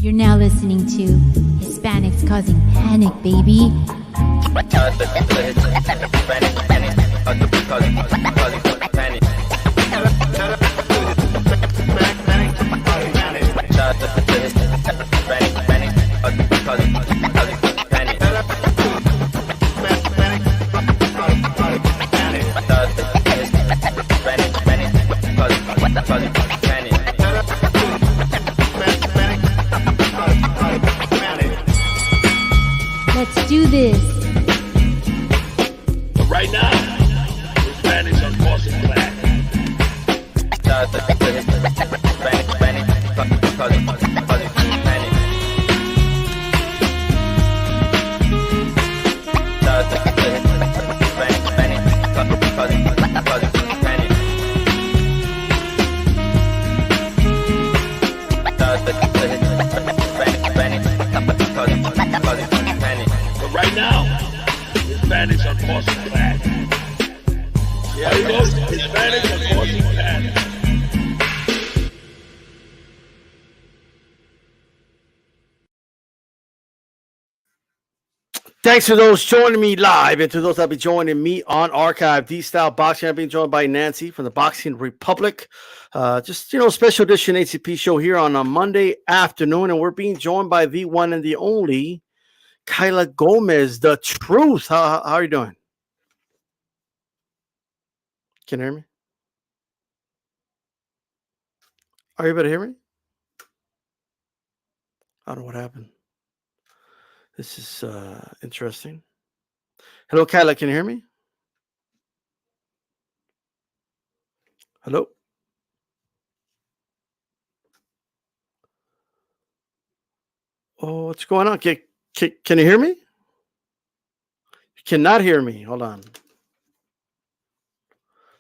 You're now listening to Hispanics Causing Panic, baby. Let's do this. But right now, Hispanics are causing black. Right now, Hispanics are causing panic. Yeah, he goes. Hispanics are causing panic. Thanks for those joining me live, and to those that'll be joining me on Archive D-Style Boxing. I've been joined by Nancy from the Boxing Republic. Special edition ACP show here on a Monday afternoon, and we're being joined by the one and the only Kayla Gomez, the truth. How are you doing? Can you hear me? Are you able to hear me? I don't know what happened. This is interesting. Hello, Kayla. Can you hear me? Hello? Oh, what's going on? Can you hear me? You cannot hear me. Hold on.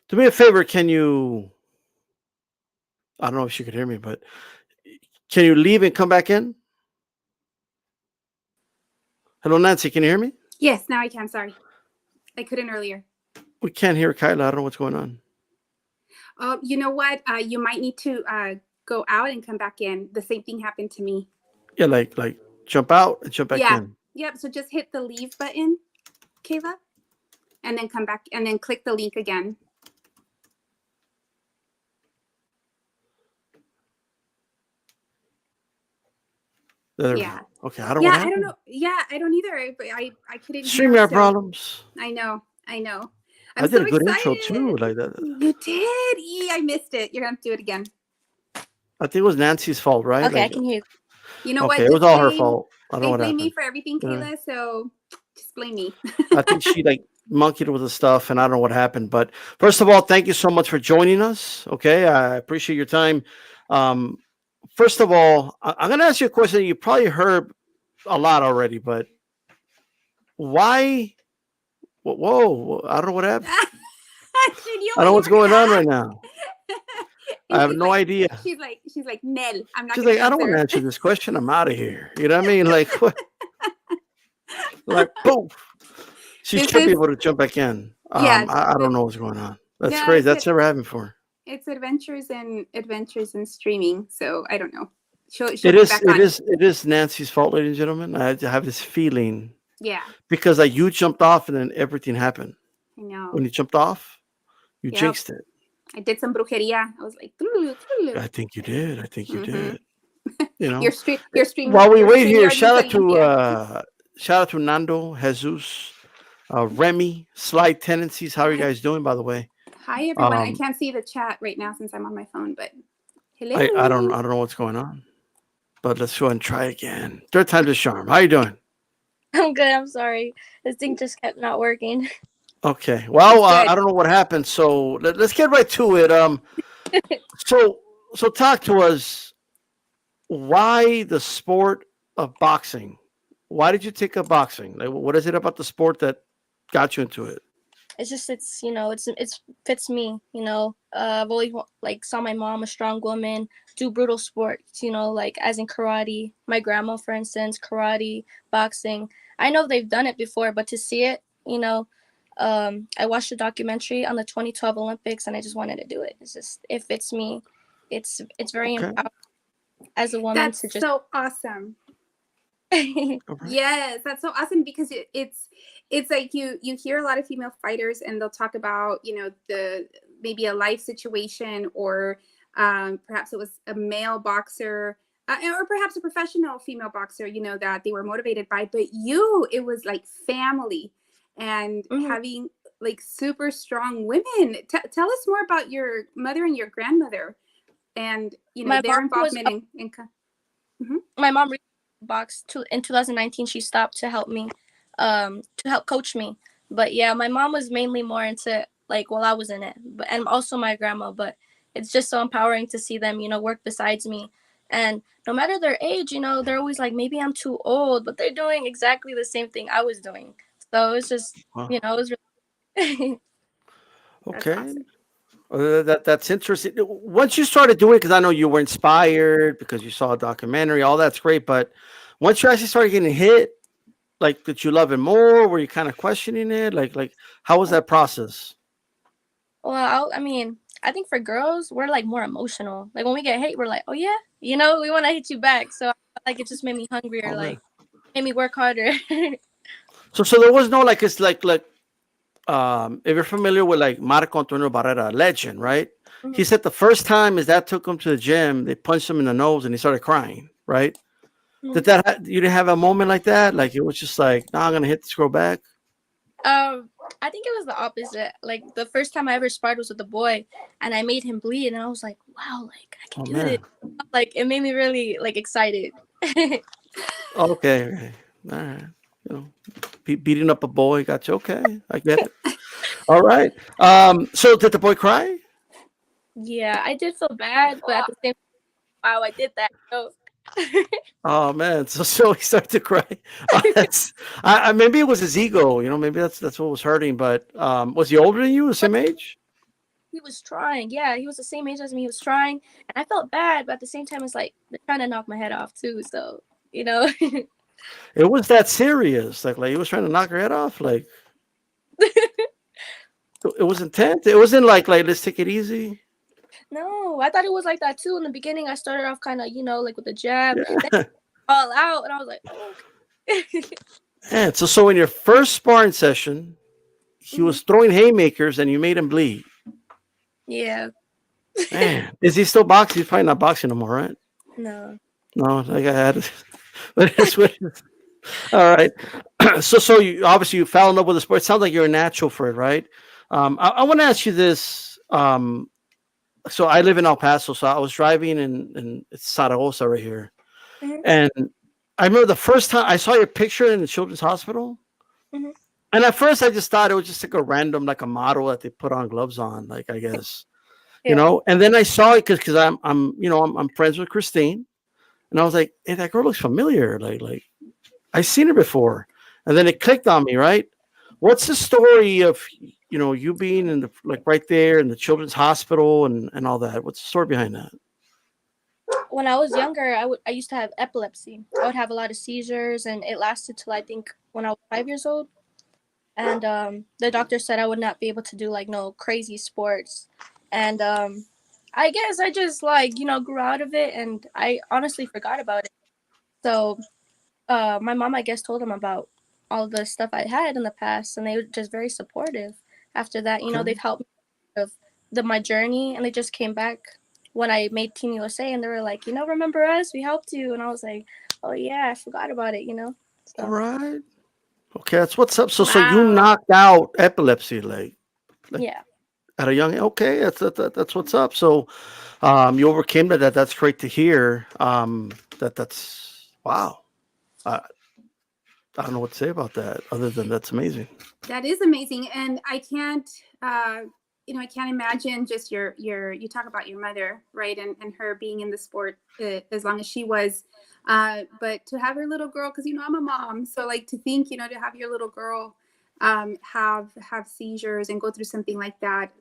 Do me a favor. Can you... I don't know if she could hear me, but can you leave and come back in? Hello, Nancy. Can you hear me? Yes, now I can. Sorry. I couldn't earlier. We can't hear Kayla. I don't know what's going on. You know what? You might need to go out and come back in. The same thing happened to me. Yeah, like jump out and jump back in. Yep. So just hit the leave button, Kayla, and then come back and then click the link again. Yeah. Okay. I don't know. Yeah, I don't either. But I couldn't. StreamYard problems. I know. I did a good intro too, like that. You did. I missed it. You're gonna have to do it again. I think it was Nancy's fault, right? Okay, I can hear you. You know what? It was all her fault. I don't know what happened. Blame me for everything, Kayla. So just blame me. I think she monkeyed with the stuff, and I don't know what happened. But first of all, thank you so much for joining us. Okay, I appreciate your time. First of all, I'm going to ask you a question that you probably heard a lot already, but why? Whoa, I don't know what happened. I don't know what's going on right now. I have no idea. She's like, Nell, I'm not. She's like, I don't want to answer this question. I'm out of here. You know what I mean? Like, what? Like, boom. She should be able to jump back in. I don't know what's going on. That's crazy. That's never happened before. It's adventures and streaming. So I don't know. It is Nancy's fault, ladies and gentlemen. I have this feeling. Yeah. Because you jumped off and then everything happened. I know. When you jumped off, you jinxed it. I did some brujeria. I was like, I think you did. You know. Your stream. While we wait here, shout out to Nando, Jesus, Remy, Slight Tendencies. How are you guys doing, by the way? Hi everyone. I can't see the chat right now since I'm on my phone, but hello. I don't know what's going on. But let's go ahead and try again. Third time's a charm. How you doing? I'm good. I'm sorry. This thing just kept not working. Okay. Well, I don't know what happened. So let's get right to it. So talk to us. Why the sport of boxing? Why did you take up boxing? Like, what is it about the sport that got you into it? it's just it's fits me. I've always like saw my mom, a strong woman, do brutal sports. Like as in karate. My grandma, for instance, karate, boxing. I know they've done it before, but to see it, I watched a documentary on the 2012 Olympics, and I just wanted to do it. It fits me. It's very Okay. empowering as a woman That's to just. so awesome. Okay. Yes, that's so awesome because it's like you hear a lot of female fighters and they'll talk about the maybe a life situation or perhaps it was a male boxer or perhaps a professional female boxer that they were motivated by, but it was like family and having like super strong women. Tell us more about your mother and your grandmother and My their mom was involvement in my mom boxed in 2019. She stopped to help me, to help coach me. But yeah, my mom was mainly more into like while I was in it, and also my grandma. But it's just so empowering to see them, work besides me. And no matter their age, they're always like, maybe I'm too old, but they're doing exactly the same thing I was doing. So it's just, Wow. it was really That's Okay. awesome. That's interesting. Once you started doing it, because I know you were inspired because you saw a documentary, all that's great. But once you actually started getting hit, like, did you love it more? Were you kind of questioning it? Like, how was that process? Well, I mean, I think for girls, we're like more emotional. Like when we get hit, we're like, oh yeah, we want to hit you back. So like it just made me hungrier, Oh man. like made me work harder. So there was no like it's like if you're familiar with like Marco Antonio Barrera, legend, right? He Mhm, said the first time his dad took him to the gym, they punched him in the nose and he started crying, right? mhm. You didn't have a moment like that? Like it was just like, nah, I'm gonna hit this girl back. I think it was the opposite. Like the first time I ever sparred was with a boy, and I made him bleed, and I was like, wow, like I can Oh do this. man. Like it made me really like excited. Okay. Okay. All right. You know, beating up a boy, gotcha. Okay, I get it. All right. So did the boy cry? Yeah, I did feel bad, but at the same time, wow, I did that. So Oh man, so he started to cry. That's maybe it was his ego. Maybe that's what was hurting. But was he older than you, the same age? he was trying. Yeah, he was the same age as me. He was trying, and I felt bad, but at the same time, it's like they're trying to knock my head off too. So you know, It was that serious. Like he was trying to knock her head off. Like it was intense. It wasn't like let's take it easy. no, I thought it was like that too. In the beginning, I started off kind of, like with the jab, then Yeah. all out, and I was like, oh, okay. And so in your first sparring session, he Mhm. was throwing haymakers and you made him bleed. Yeah, Man, is he still boxing? He's probably not boxing no more, right? no. No, like I had. But it's what. All right. So you obviously you fell in love with the sport. It sounds like you're a natural for it, right? I want to ask you this. So I live in El Paso, so I was driving in it's Zaragoza right here, Hmm. and I remember the first time I saw your picture in the children's hospital, Hmm. and at first I just thought it was just like a random like a model that they put on gloves on, like I guess Yeah. and then I saw it because I'm friends with Christine, and I was like, hey, that girl looks familiar, like I've seen her before, and then it clicked on me, right? What's the story of you being in the like right there in the children's hospital and all that? What's the story behind that? When I was younger, I used to have epilepsy. I would have a lot of seizures, and it lasted till I think when I was 5 years old. And the doctor said I would not be able to do like no crazy sports. And I guess I just like grew out of it, and I honestly forgot about it. So my mom, I guess, told them about all the stuff I had in the past, and they were just very supportive. After that, Okay. they've helped me with my journey, and they just came back when I made Team USA, and they were like, remember us? We helped you, and I was like, oh yeah, I forgot about it. All So right. Okay, that's what's up. So you Wow. knocked out epilepsy like yeah, at a young age. Okay, that's what's up. So you overcame that. That's great to hear. That's wow. I, I don't know what to say about that other than that's amazing. That is amazing, and I can't, I can't imagine just you talk about your mother, right, and her being in the sport as long as she was, but to have her little girl, because I'm a mom, so like to think, to have your little girl have seizures and go through something like that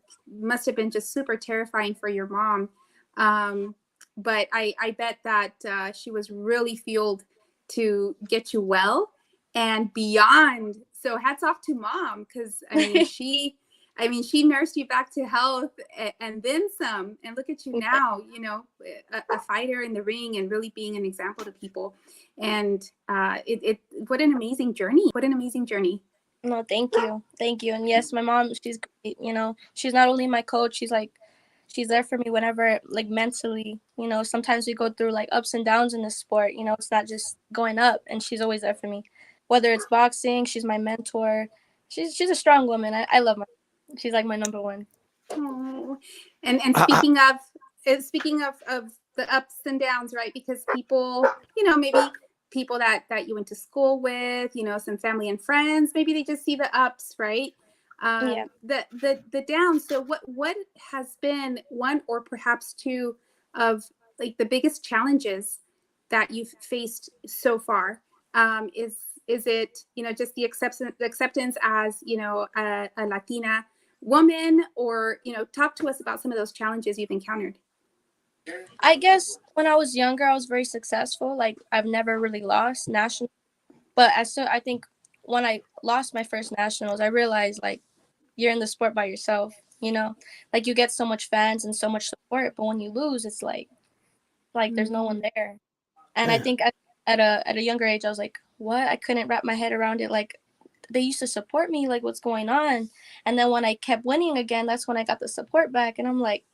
must have been just super terrifying for your mom. But I bet that she was really fueled to get you well and beyond. So hats off to mom, because I mean, she nursed you back to health and then some. And look at you now, you know, a fighter in the ring and really being an example to people. And what an amazing journey. What an amazing journey. No, thank you. And yes, my mom, she's great. You know, she's not only my coach, she's there for me whenever, like, mentally, you know, sometimes we go through like ups and downs in the sport, you know, it's not just going up, and she's always there for me. Whether it's boxing, she's my mentor. She's a strong woman. I love my, she's like my number one. Oh, and speaking of the ups and downs, right? Because people, you know, maybe people that you went to school with, you know, some family and friends, maybe they just see the ups, right? Yeah. The downs. So what has been one or perhaps two of like the biggest challenges that you've faced so far? Is it, you know, just the acceptance as, you know, a Latina woman, or, you know, talk to us about some of those challenges you've encountered. I guess when I was younger, I was very successful. Like, I've never really lost nationals, but I think when I lost my first nationals, I realized, like, you're in the sport by yourself, you know, like, you get so much fans and so much support, but when you lose, it's like there's no one there. And I think at a younger age, I was like, what? I couldn't wrap my head around it. Like, they used to support me, like, what's going on? And then when I kept winning again, that's when I got the support back. And I'm like,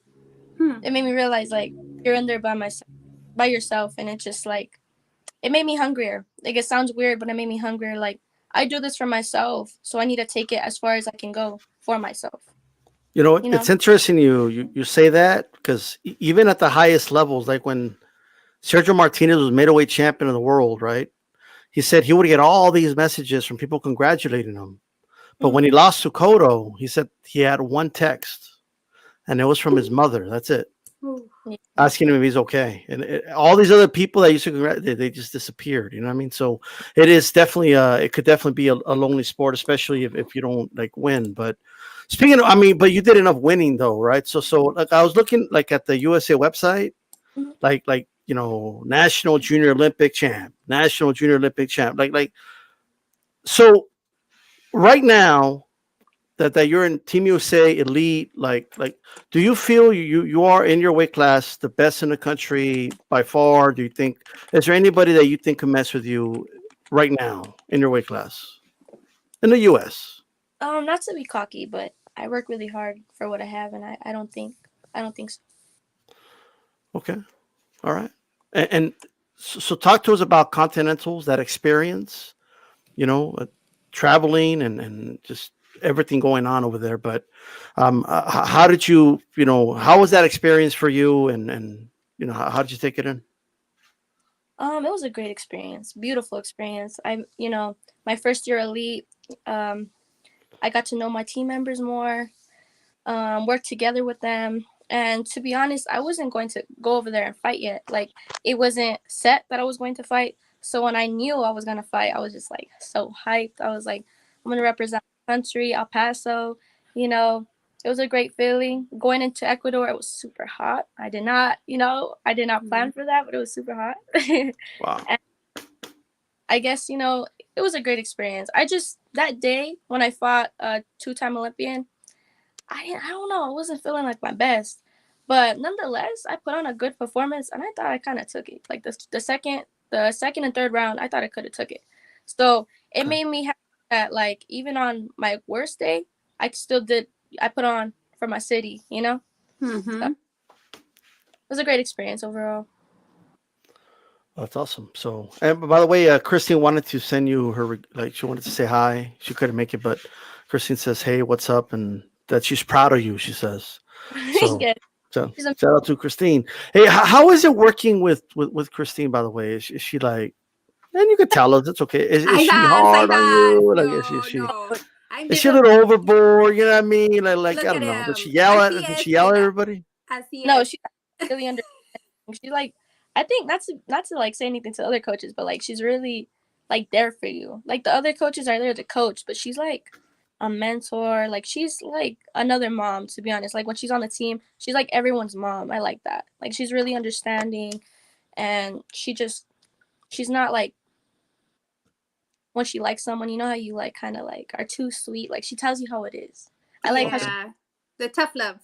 it made me realize, like, you're in there by yourself. And it just, like, it made me hungrier. Like, it sounds weird, but it made me hungrier. Like, I do this for myself, so I need to take it as far as I can go for myself. You know, it's interesting you say that, because even at the highest levels, like when Sergio Martinez was middleweight champion of the world, right? He said he would get all these messages from people congratulating him. But when he lost to Cotto, he said he had one text, and it was from his mother. That's it. Asking him if he's okay. And all these other people that used to congratulate, they just disappeared. You know what I mean? So it is definitely, it could definitely be a lonely sport, especially if you don't, like, win. But speaking of, I mean, but you did enough winning though, right? So like, I was looking, like, at the USA website, like, you know, national junior Olympic champ. Like, so right now that you're in Team USA elite, like, do you feel you are in your weight class the best in the country by far? Do you think, is there anybody that you think can mess with you right now in your weight class in the US? Not to be cocky, but I work really hard for what I have, and I don't think so. Okay. All right. And so talk to us about Continentals, that experience, you know, traveling and just everything going on over there. But how did you, you know, how was that experience for you? And you know, how did you take it in? It was a great experience, beautiful experience. You know, my first year elite, I got to know my team members more, work together with them. And to be honest, I wasn't going to go over there and fight yet. Like, it wasn't set that I was going to fight. So when I knew I was going to fight, I was just, like, so hyped. I was like, I'm going to represent my country, El Paso. You know, it was a great feeling. Going into Ecuador, it was super hot. I did not plan for that, but it was super hot. Wow. And I guess, you know, it was a great experience. That day when I fought a two-time Olympian, I don't know, I wasn't feeling like my best. But nonetheless, I put on a good performance, and I thought I kind of took it. Like, the second and third round, I thought I could have took it. So it made me happy that, like, even on my worst day, I put on for my city, you know? So it was a great experience overall. That's awesome. So, and by the way, Christine wanted to send you her, like, she wanted to say hi. She couldn't make it, but Christine says, "Hey, what's up?" And that she's proud of you. She says. So, Yeah. so shout out to Christine. Hey, how is it working with Christine? By the way, is she like? And you could tell us it's okay. Is she hard on you? Like, is she a little overboard? You know what I mean? Like I don't know. Did she yell at everybody? No, she really understands. She, like, I think not to like say anything to other coaches, but, like, she's really, like, there for you. Like, the other coaches are there to coach, but she's like a mentor. Like she's like another mom, to be honest. Like when she's on the team, she's like everyone's mom. I like that. Like she's really understanding, and she's not like when she likes someone, you know how you like kind of like are too sweet. Like she tells you how it is. I like how she Yeah, the tough love.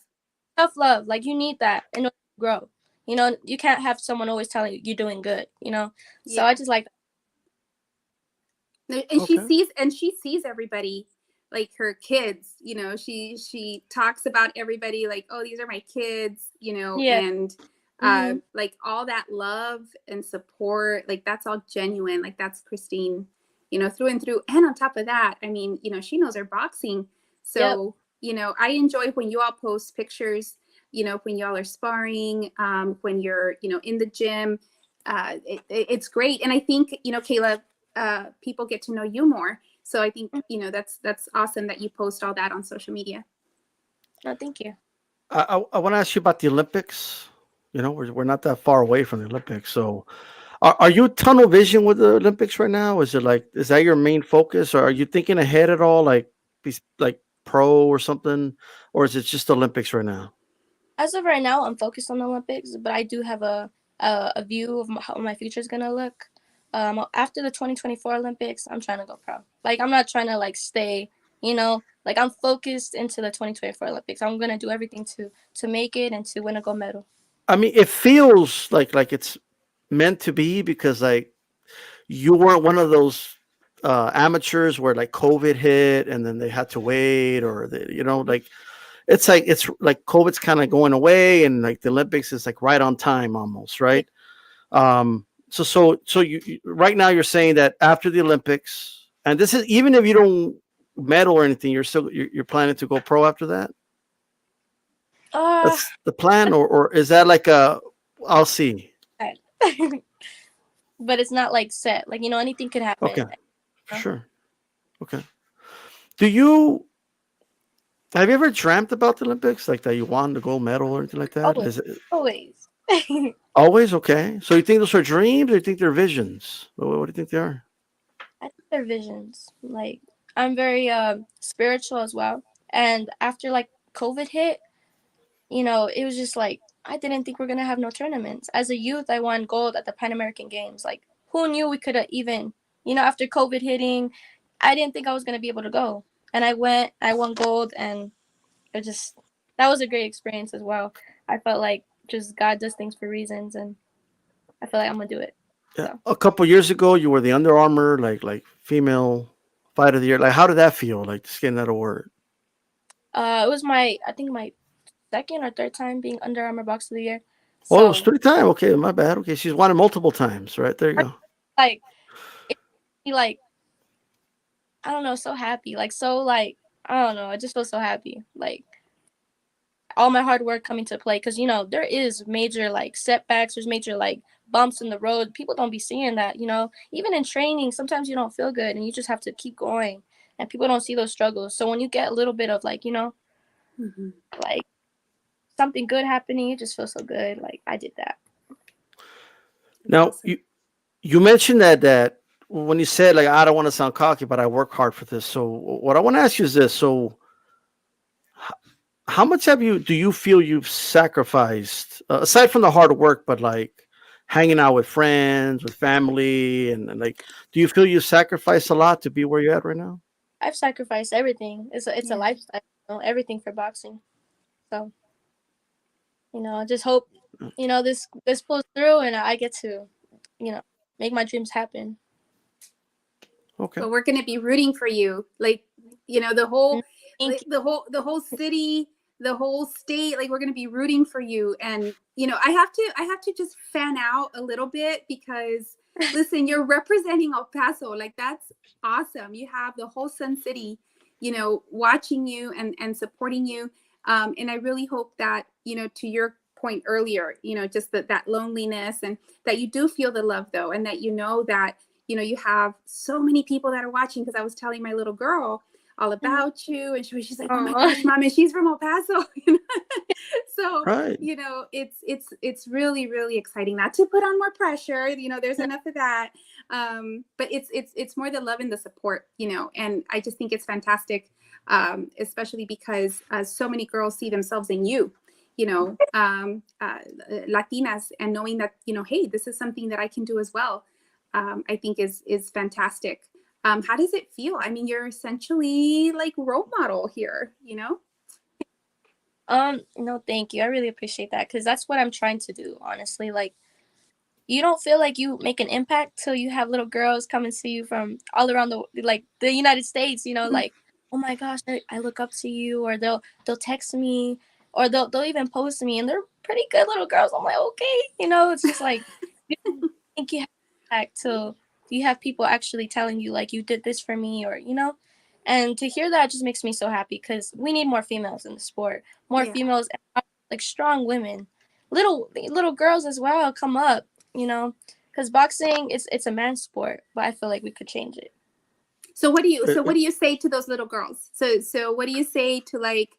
tough love. Like you need that in order to grow. You know, you can't have someone always telling you you're doing good, you know? So Yeah. I just like And Okay. she sees everybody like her kids, you know, she talks about everybody like, oh, these are my kids, you know, yeah. and Mm-hmm. like all that love and support, like that's all genuine. Like that's Christine, you know, through and through. And on top of that, I mean, you know, she knows her boxing. Yep. So, you know, I enjoy when you all post pictures, you know, when y'all are sparring, when you're, you know, in the gym. It's great. And I think, you know, Kayla, people get to know you more. So I think, you know, that's awesome that you post all that on social media. No, thank you. I want to ask you about the Olympics. You know, we're not that far away from the Olympics. So, are you tunnel vision with the Olympics right now? Is it like, is that your main focus, or are you thinking ahead at all, like like pro or something, or is it just Olympics right now? As of right now, I'm focused on the Olympics, but I do have a view of how my future is gonna look. After the 2024 Olympics, I'm trying to go pro. Like I'm not trying to like stay, you know, like I'm focused into the 2024 Olympics. I'm gonna do everything to make it and to win a gold medal. I mean, it feels like it's meant to be because like you weren't one of those amateurs where like COVID hit and then they had to wait, or you know, like it's like COVID's kind of going away, and like the Olympics is like right on time almost, Yeah. right? So right now you're saying that after the Olympics, and this is even if you don't medal or anything, you're planning to go pro after that. Uh, That's the plan, or is that like a I'll see. but it's not like set. Like, you know, anything could Okay, happen. for sure. Okay. Do you have you ever dreamt about the Olympics, like that you won the gold medal or anything like that? Always, Is it always. always okay? So you think those are dreams, or you think they're visions? What do you think they are? I think they're visions. Like I'm very spiritual as well. And after like COVID hit, you know, it was just like I didn't think we're gonna have no tournaments. As a youth, I won gold at the Pan American Games. Like who knew we could have even, you know, after COVID hitting, I didn't think I was gonna be able to go. And I went, I won gold, and it just that was a great experience as well. I felt like just God does things for reasons, and I feel like I'm gonna do it. Yeah. So A couple years ago, you were the Under Armour like female fight of the year. Like, how did that feel? Like just getting that award. it was my I think my second or third time being Under Armour Box of the Year. Oh, it was So 3 times. Okay, my bad. Okay, she's won it multiple times. Right there, you go. like it made me, like I don't know, so happy. Like so like I don't know, I just feel so happy. Like all my hard work coming to play, because you know there is major like setbacks, there's major like bumps in the road. People don't be seeing that, you know. Even in training, sometimes you don't feel good and you just have to keep going, and people don't see those struggles. So when you get a little bit of like, you know, Mhm. like something good happening, you just feel so good. Like I did that. Now Awesome. you mentioned that when you said like I don't want to sound cocky, but I work hard for this. So what I want to ask you is this: so how much do you feel you've sacrificed aside from the hard work, but like hanging out with friends, with family, and like, do you feel you sacrificed a lot to be where you're at right now? I've sacrificed everything. It's a Yeah. lifestyle, you know, everything for boxing. So, you know, I just hope, you know, this pulls through and I get to, you know, make my dreams happen. Okay. But we're going to be rooting for you. Like, you know, Thank you. the whole city, the whole state, like we're going to be rooting for you. And, you know, I have to just fan out a little bit because listen, you're representing El Paso. Like that's awesome. You have the whole Sun City, you know, watching you and supporting you. And I really hope that, you know, to your point earlier, you know, just that loneliness and that you do feel the love though. And that, you know, that, you know, you have so many people that are watching, because I was telling my little girl, all about you. And she's like, oh my Aw. gosh, mom, and she's from El Paso. So, Right. it's really, really exciting. Not to put on more pressure, there's enough of that. But it's more the love and the support, and I just think it's fantastic, especially because so many girls see themselves in you, Latinas, and knowing that, hey, this is something that I can do as well. I think is fantastic. How does it feel? I mean, you're essentially like role model here, No, thank you. I really appreciate that because that's what I'm trying to do, honestly. Like, you don't feel like you make an impact till you have little girls come and see you from all around the United States, like, oh my gosh, I look up to you, or they'll text me, or they'll even post me, and they're pretty good little girls. I'm like, okay, it's just like, you don't think you have impact till you have people actually telling you like, you did this for me, or and to hear that just makes me so happy because we need more females in the sport, more females, like strong women, little girls as well come up, because boxing it's a man's sport, but I feel like we could change it. So what do you say to those little girls? So what do you say to like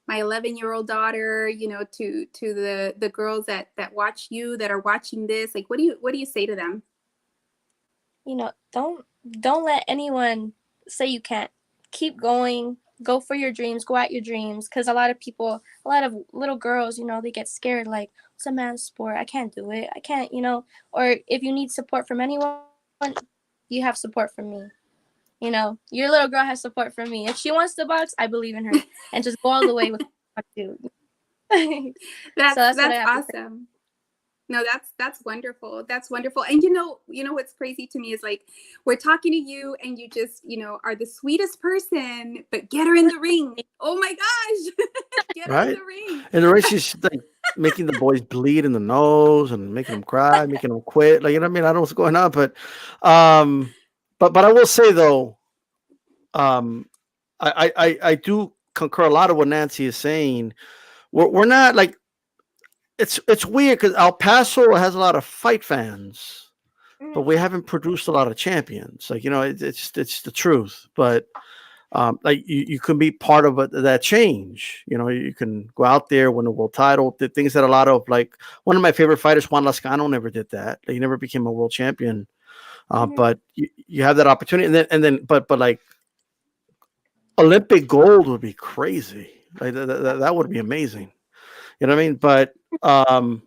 my 11-year-old daughter, to the girls that watch you, that are watching this? Like, what do you say to them? Don't let anyone say you can't. Keep going. Go for your dreams. Go at your dreams. Because a lot of little girls, they get scared. Like, it's a man's sport. I can't do it. I can't, Or if you need support from anyone, you have support from me. Your little girl has support from me. If she wants to box, I believe in her. And just go all the way with what you do. That's what I have awesome. No, that's wonderful. That's wonderful. And what's crazy to me is like, we're talking to you and you just, are the sweetest person, but get her in the ring. Oh my gosh. Get her in the ring. In the ring, she's like making the boys bleed in the nose and making them cry, making them quit. Like, I mean, I don't know what's going on, but I will say though, I do concur a lot of what Nancy is saying. We're not like, it's weird because El Paso has a lot of fight fans, but we haven't produced a lot of champions. Like, it's the truth. But like you can be part of that change. You can go out there, win a world title. The things that a lot of, like, one of my favorite fighters, Juan Lascano, never did that. Like, he never became a world champion. But you have that opportunity, but like Olympic gold would be crazy. Like that would be amazing. You know what I mean? But and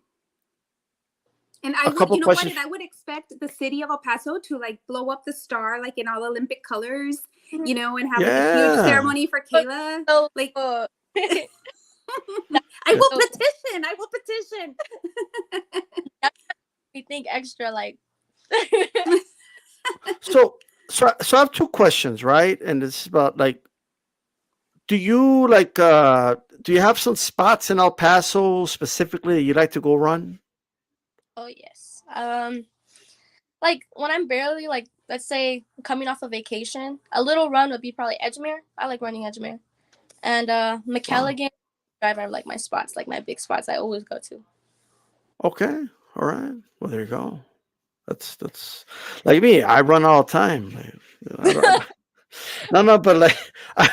I would, and I would expect the city of El Paso to like blow up the star like in all Olympic colors, and have like a huge ceremony for Kayla. Like, I will petition. We think extra like. So I have two questions, right? And it's about like, do you have some spots in El Paso specifically that you'd like to go run? Oh yes. Like when I'm barely, like, let's say coming off a vacation, a little run would be probably Edgemere. I like running Edgemere, and McCalligan. Drive are like my spots, like my big spots I always go to. Okay, all right. Well, there you go. That's like me. I run all the time. No, but like I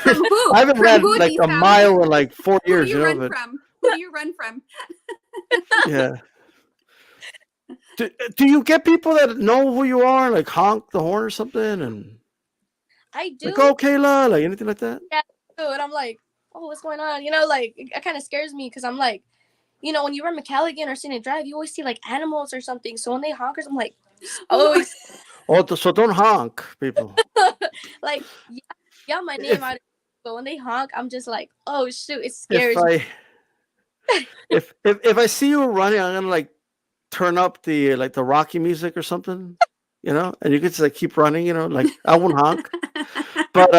haven't ran like a mile in like 4 years. Who do you run from? Yeah. Do you get people that know who you are, like honk the horn or something? And I do. Like, oh, Kayla, like anything like that? Yeah, and I'm like, oh, what's going on? Like, it kind of scares me because I'm like, when you run McCalligan or Scenic Drive, you always see like animals or something. So when they honkers, I'm like, always. So don't honk, people. Like, yeah, my name out. But when they honk, I'm just like, oh shoot, it scares me. If I see you running, I'm gonna like turn up the Rocky music or something, and you can just like keep running, like I won't honk. But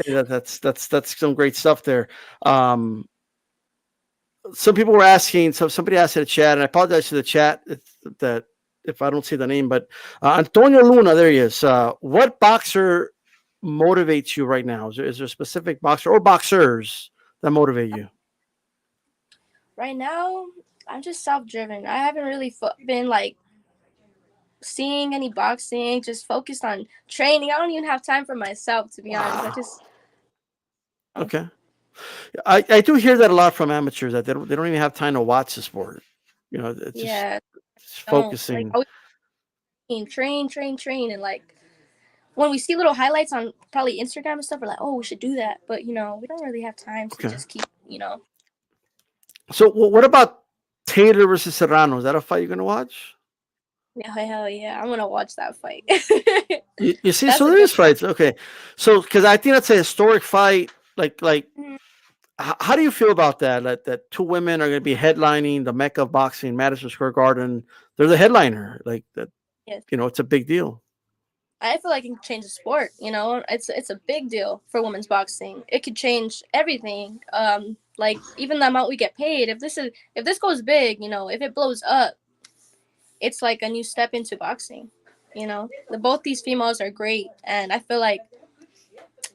that's some great stuff there. Some people were asking, so somebody asked in the chat, and I apologize to the chat if I don't see the name, but Antonio Luna, there he is. What boxer motivates you right now? Is there a specific boxer or boxers that motivate you? Right now, I'm just self-driven. I haven't really been like seeing any boxing, just focused on training. I don't even have time for myself, to be honest. I Wow. just Okay. I do hear that a lot from amateurs that they don't even have time to watch the sport. It's just yeah, don't like focusing. always train, and like when we see little highlights on probably Instagram and stuff, we're like, oh, we should do that, but we don't really have time to Okay. just keep. So what about Taylor versus Serrano? Is that a fight you're gonna watch? Yeah, hell yeah, I'm gonna watch that fight. You see, That's so a there good is fights. Okay, so because I think that's a historic fight. Like, Mhm. how do you feel about that? That two women are going to be headlining the Mecca of boxing, Madison Square Garden. They're the headliner. Like that, Yes. it's a big deal. I feel like it can change the sport. It's a big deal for women's boxing. It could change everything. Like even the amount we get paid. If this goes big, if it blows up, it's like a new step into boxing. Both these females are great, and I feel like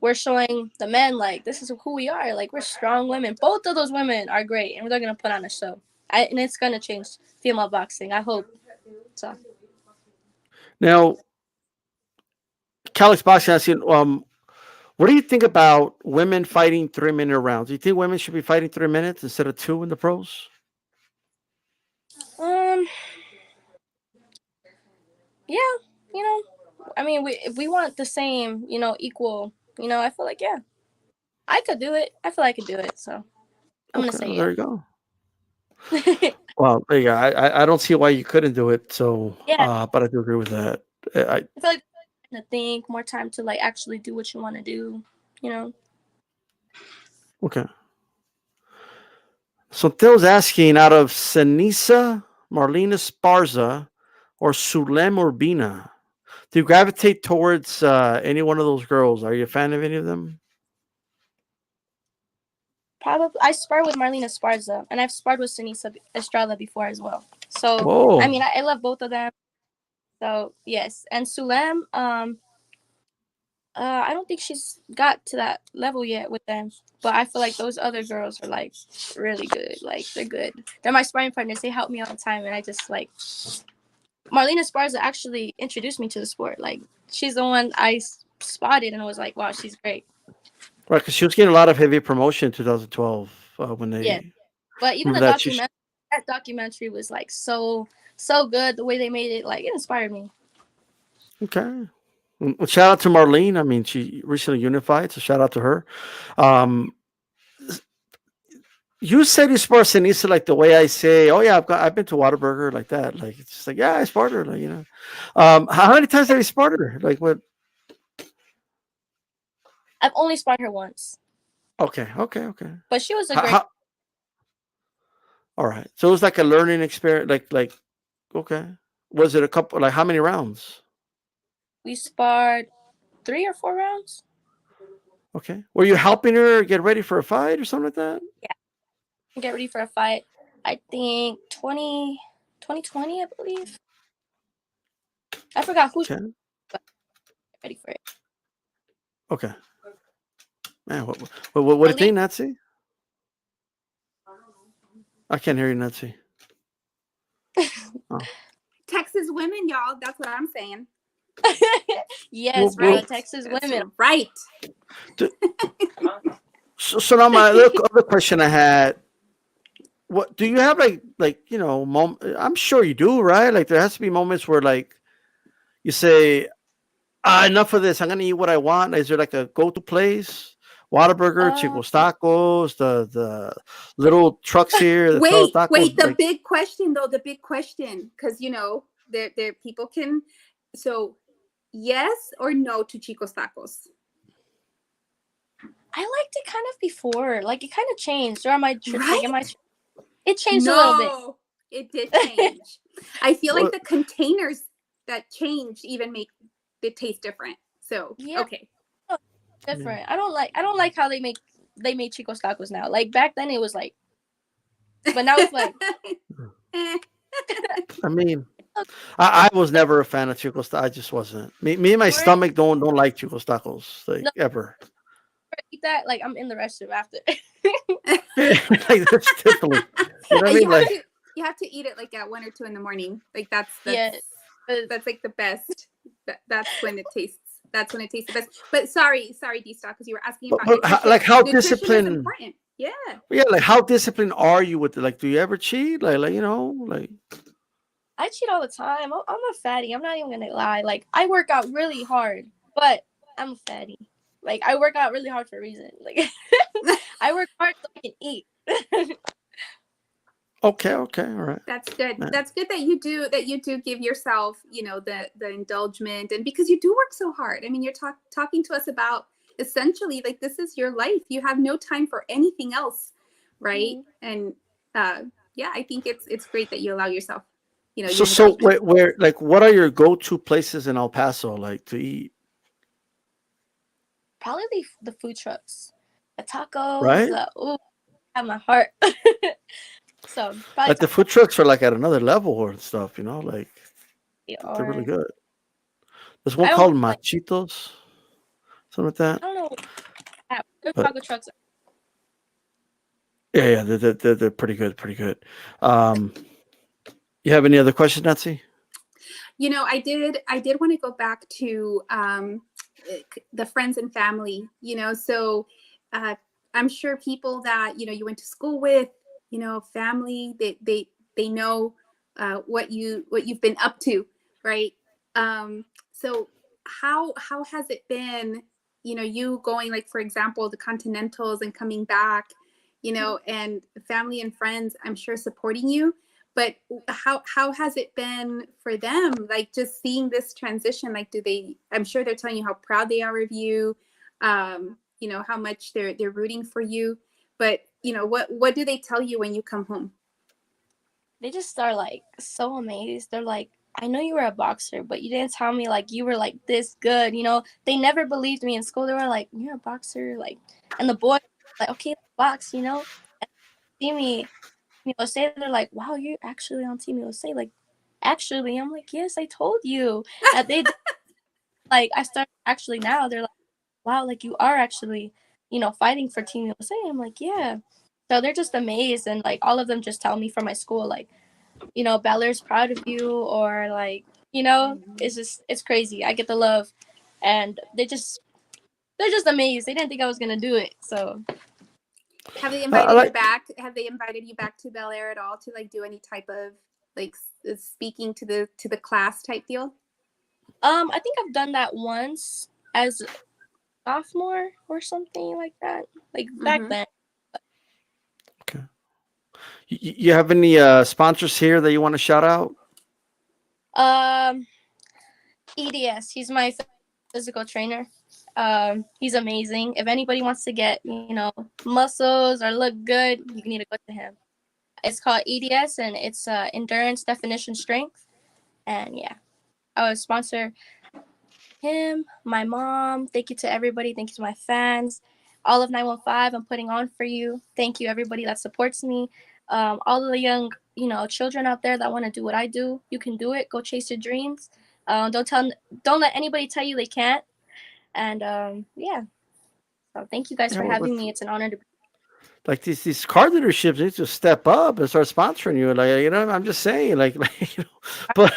we're showing the men like this is who we are. Like we're strong women. Both of those women are great, and they're gonna put on a show. And it's gonna change female boxing. I hope so. Now, Calix Boxing asks you, what do you think about women fighting 3-minute rounds? Do you think women should be fighting 3 minutes instead of two in the pros? Um. Yeah. I mean, if we want the same, equal, I feel like yeah, I could do it. I feel I could do it. So I'm gonna Okay, say well, yeah. there you go. Well, there you go. I don't see why you couldn't do it. So, Yeah, but I do agree with that. I I feel like to think more time to like actually do what you want to do. You know. Okay. So Theo's asking out of Senisa, Marlena Sparza, or Sulem Urbina, do you gravitate towards any one of those girls? Are you a fan of any of them? Probably I sparred with Marlena Sparza, and I've sparred with Sinisa Estrada before as well. So I Whoa. mean, I love both of them. So yes, and Sulem, I don't think she's got to that level yet with them, but I feel like those other girls are like really good. Like they're good. They're my sparring partners. They help me all the time, and I just like Marlena Sparza actually introduced me to the sport. Like she's the one I spotted and was like, wow, she's great. Right, because she was getting a lot of heavy promotion in 2012 when Yeah, they but even remember the that. documentary was like so good. The way they made it, like it inspired me. Okay. Well, shout out to Marlene. I mean, she recently unified, so shout out to her. Um, you said you spar Sinisa like the way I say, oh yeah, I've been to Whataburger like that. Like it's just like, yeah, I sparred her, like, how many times have you sparred her? Like what? I've only sparred her once, Okay. but she was a How, great. how, all right. So it was like a learning experience. Like okay. Was it a couple? Like how many rounds? We sparred 3 or 4 rounds. Okay. Were you helping her get ready for a fight or something like that? Yeah, get ready for a fight. I think 2020, I believe. I forgot who's Okay. ready for it. Okay. Man, what do you think, Nazi? I can't hear you, Nazi. Oh. Texas women, y'all. That's what I'm saying. Yes, Well, right. Texas That's women. right. So now my other question I had, what do you have like I'm sure you do, right? Like there has to be moments where like you say, enough of this, I'm gonna eat what I want. Is there like a go-to place? Whataburger, Chicos Tacos, the little trucks here, the Todos Tacos. Wait, the big question though, because there people can. So yes or no to Chicos Tacos? I liked it kind of before. Like it kind of changed during my trip. Right? It changed a little bit. It did change. I feel like the containers that changed even make it taste different. So Yeah. okay. Different. I don't like how they make Chicos Tacos now. Like back then it was like, but now it's like. I mean, I was never a fan of Chicos Tacos. I just wasn't. Me and my stomach don't like Chicos Tacos like ever. Eat that like I'm in the restroom after. Like that's definitely. You know what I mean? You have to eat it like at 1 or 2 in the morning. Like that's Yeah. That's like the best. That's when it tastes. That's when it tastes the best. But sorry, D-Stock, because you were asking about nutrition. Like how Nutrition is disciplined? important. Yeah. Yeah, like how disciplined are you with it? Like, do you ever cheat? Like like. I cheat all the time. I'm a fatty. I'm not even gonna lie. Like I work out really hard, but I'm a fatty. Like I work out really hard for a reason. Like I work hard so I can eat. Okay, all right. That's good. Yeah. That's good that you do give yourself, the indulgence, and because you do work so hard. I mean, you're talking to us about essentially like this is your life. You have no time for anything else, right? And yeah, I think it's great that you allow yourself, So where like what are your go-to places in El Paso like to eat? Probably the food trucks, the tacos. Right? Have my heart. So probably Like the food trucks are like at another level or stuff, like they're really or good. There's one I don't called like, Machitos, something like I that. don't know. Those But taco trucks. yeah, they're pretty good, pretty good. You have any other questions, Nancy? I did want to go back to the friends and family, so I'm sure people that, you went to school with, family, they know what you've been up to, right? So how has it been, you going, like, for example, the Continentals and coming back, and family and friends, I'm sure, supporting you. But how has it been for them? Like, just seeing this transition, like, I'm sure they're telling you how proud they are of you, how much they're rooting for you. But, what do they tell you when you come home? They just are like so amazed. They're like, I know you were a boxer, but you didn't tell me like you were like this good. They never believed me in school. They were like, you're a boxer, like, and the boys like, okay, box, and see me, say they're like, wow, you're actually on Team USA. Like, actually, I'm like, yes, I told you. And they like, I started actually now. They're like, wow, like you are actually, fighting for Team USA. I'm like, yeah. So they're just amazed, and like all of them just tell me from my school, like, Baller's proud of you, or like, it's crazy. I get the love, and they're just amazed. They didn't think I was gonna do it. So have they invited you back? Have they invited you back to Bel Air at all to like do any type of like speaking to the class type deal? I think I've done that once as a sophomore or something like that, like back then. Okay. You have any sponsors here that you want to shout out? EDS. He's my physical trainer. He's amazing. If anybody wants to get, muscles or look good, you need to go to him. It's called EDS, and it's endurance, definition, strength. And yeah, I would sponsor him, my mom. Thank you to everybody. Thank you to my fans. All of 915, I'm putting on for you. Thank you, everybody that supports me. All of the young, children out there that want to do what I do, you can do it. Go chase your dreams. Don't let anybody tell you they can't. And yeah, so thank you guys for having me. It's an honor to be. Like these car dealerships need to step up and start sponsoring you. Like, I'm just saying, like but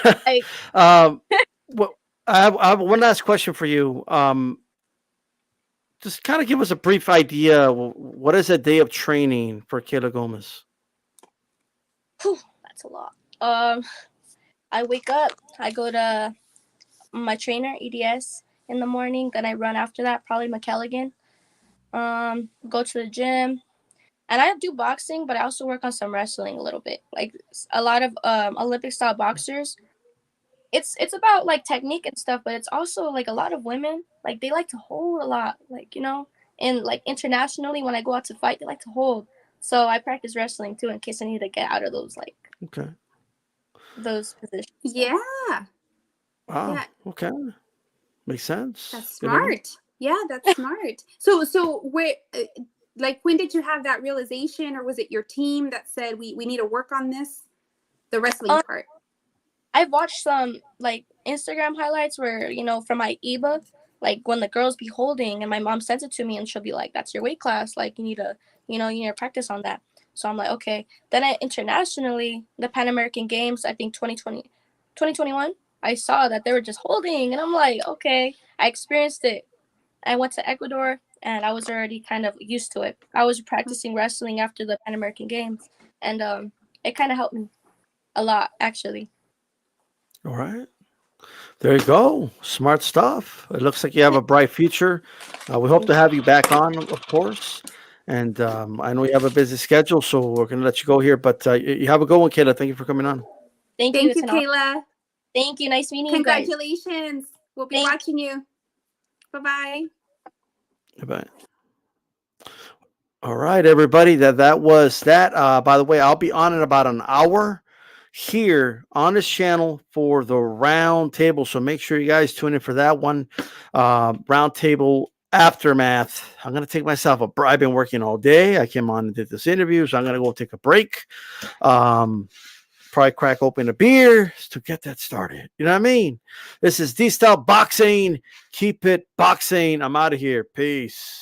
well, I have one last question for you. Just kind of give us a brief idea. What is a day of training for Kayla Gomez? Whew, that's a lot. I wake up, I go to my trainer, EDS, in the morning. Then I run after that, probably McKelligan. Go to the gym. And I do boxing, but I also work on some wrestling a little bit. Like a lot of Olympic style boxers, it's about like technique and stuff, but it's also like a lot of women, like they like to hold a lot, like, and like internationally when I go out to fight, they like to hold. So I practice wrestling too in case I need to get out of those those positions. Yeah. Wow. Yeah. Okay. Makes sense. That's smart. Yeah, that's smart. So where, like, when did you have that realization, or was it your team that said we need to work on this, the wrestling part? I've watched some like Instagram highlights where, from my ebook, like when the girls be holding, and my mom sends it to me, and she'll be like, that's your weight class. Like you need to practice on that. So I'm like, okay. Then internationally, the Pan American Games, I think 2021, I saw that they were just holding, and I'm like, okay. I experienced it. I went to Ecuador, and I was already kind of used to it. I was practicing wrestling after the Pan American Games, and it kind of helped me a lot, actually. All right. There you go. Smart stuff. It looks like you have a bright future. We hope to have you back on, of course. And I know you have a busy schedule, so we're going to let you go here. But you have a good one, Kayla. Thank you for coming on. Thank you, Thank it's you, an honor. Kayla. Thank you. Nice meeting you guys. Congratulations. We'll be Thank watching you. Bye-bye. Bye. All right, everybody. That was that. By the way, I'll be on in about an hour here on this channel for the round table. So make sure you guys tune in for that one. Round table aftermath. I'm going to take myself a break. I've been working all day. I came on and did this interview, so I'm going to go take a break. Probably crack open a beer to get that started. You know what I mean? This is D-Style Boxing. Keep it boxing. I'm out of here. Peace.